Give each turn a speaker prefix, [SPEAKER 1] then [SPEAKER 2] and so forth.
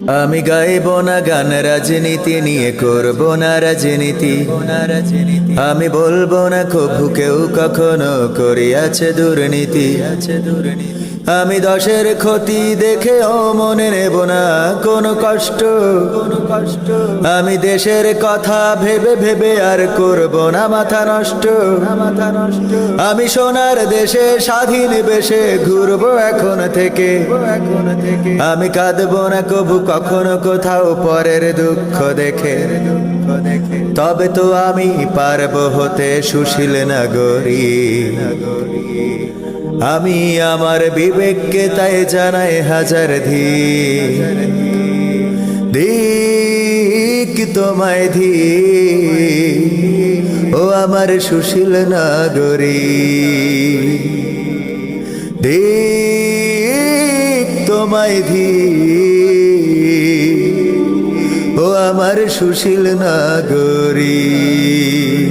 [SPEAKER 1] আমি গাইব না গান রাজনীতি নিয়ে, করব না রাজনীতি। আমি বলবো না কভু কেউ কখনো করিয়াছে দুর্নীতি। আমি দশের ক্ষতি দেখেও মনে নেব না কোনো কষ্ট। আমি দেশের কথা ভেবে ভেবে আর করব না মাথা নষ্ট। আমি সোনার দেশে স্বাধীন বেশে ঘুরবো এখন থেকে। আমি কাঁদবো না কভু কখনো কোথাও পরের দুঃখ দেখে। তবে তো আমি পারবো হতে সুশীল নাগরিক। আমি আমার বিবেককে তাই জানাই হাজার ধিক তোমায় ও আমার সুশীল নাগরিক। ধিক তোমায় ও আমার সুশীল নাগরিক।